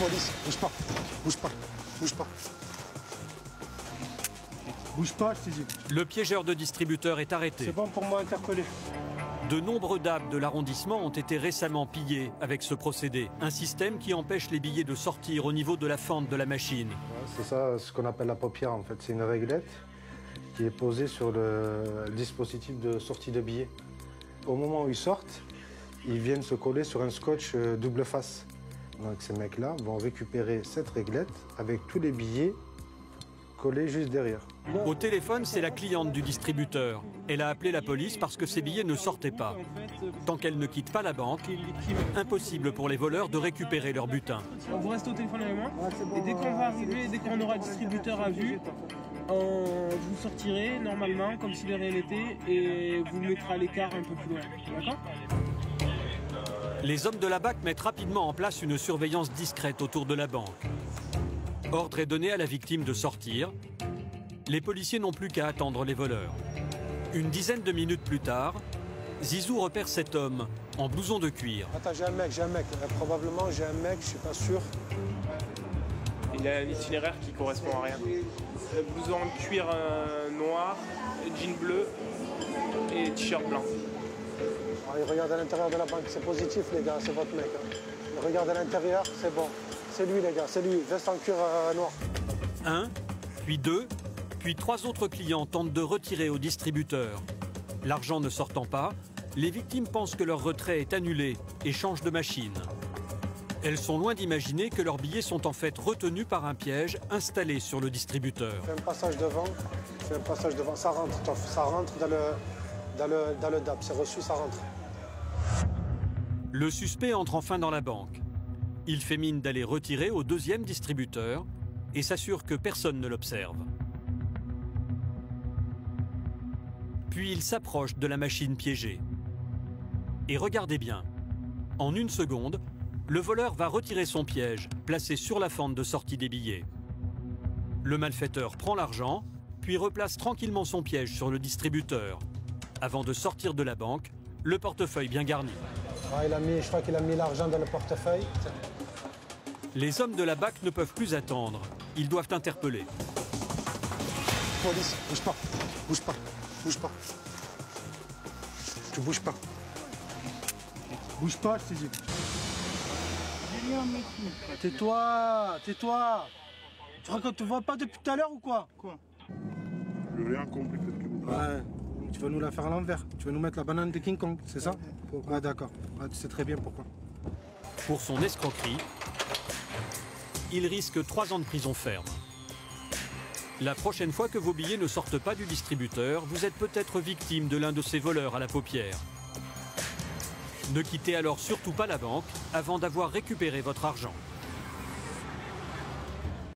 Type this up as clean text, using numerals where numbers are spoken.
Police, bouge pas, bouge pas, bouge pas. Bouge pas, je t'ai dit. Le piégeur de distributeurs est arrêté. C'est bon pour moi interpellé. De nombreux DAB de l'arrondissement ont été récemment pillés avec ce procédé. Un système qui empêche les billets de sortir au niveau de la fente de la machine. C'est ça ce qu'on appelle la paupière en fait. C'est une réglette qui est posée sur le dispositif de sortie de billets. Au moment où ils sortent, ils viennent se coller sur un scotch double face. Donc ces mecs-là vont récupérer cette réglette avec tous les billets collés juste derrière. Au téléphone, c'est la cliente du distributeur. Elle a appelé la police parce que ses billets ne sortaient pas. Tant qu'elle ne quitte pas la banque, impossible pour les voleurs de récupérer leur butin. Vous restez au téléphone avec moi et dès qu'on va arriver, dès qu'on aura le distributeur à vue, vous sortirez normalement comme si de rien n'était et vous mettrez à l'écart un peu plus loin. D'accord ? Les hommes de la BAC mettent rapidement en place une surveillance discrète autour de la banque. Ordre est donné à la victime de sortir. Les policiers n'ont plus qu'à attendre les voleurs. Une dizaine de minutes plus tard, Zizou repère cet homme en blouson de cuir. Attends, j'ai un mec. Probablement j'ai un mec, je suis pas sûr. Il a un itinéraire qui correspond à rien. Blouson en cuir noir, jean bleu et t-shirt blanc. Il regarde à l'intérieur de la banque, c'est positif les gars, c'est votre mec. Il regarde à l'intérieur, c'est bon. C'est lui les gars, c'est lui, veste en cuir noir. Un, puis deux, puis trois autres clients tentent de retirer au distributeur. L'argent ne sortant pas, les victimes pensent que leur retrait est annulé et changent de machine. Elles sont loin d'imaginer que leurs billets sont en fait retenus par un piège installé sur le distributeur. Fais un passage devant, ça rentre dans le DAB, c'est reçu, ça rentre. Le suspect entre enfin dans la banque. Il fait mine d'aller retirer au deuxième distributeur et s'assure que personne ne l'observe. Puis il s'approche de la machine piégée. Et regardez bien, en une seconde, le voleur va retirer son piège, placé sur la fente de sortie des billets. Le malfaiteur prend l'argent, puis replace tranquillement son piège sur le distributeur, avant de sortir de la banque, le portefeuille bien garni. Ah, je crois qu'il a mis l'argent dans le portefeuille. Les hommes de la BAC ne peuvent plus attendre. Ils doivent interpeller. Police, bouge pas, bouge pas, bouge pas. Tu bouges pas. Bouge pas, je t'ai dit. Tais-toi, tais-toi. Tu crois qu'on te voit pas depuis tout à l'heure ou quoi? Quoi? Je n'ai rien compris. Ouais. Tu veux nous la faire à l'envers. Tu veux nous mettre la banane de King Kong, c'est ça? Ouais, d'accord. Ouais, tu sais très bien pourquoi. Pour son escroquerie, il risque 3 ans de prison ferme. La prochaine fois que vos billets ne sortent pas du distributeur, vous êtes peut-être victime de l'un de ces voleurs à la paupière. Ne quittez alors surtout pas la banque avant d'avoir récupéré votre argent.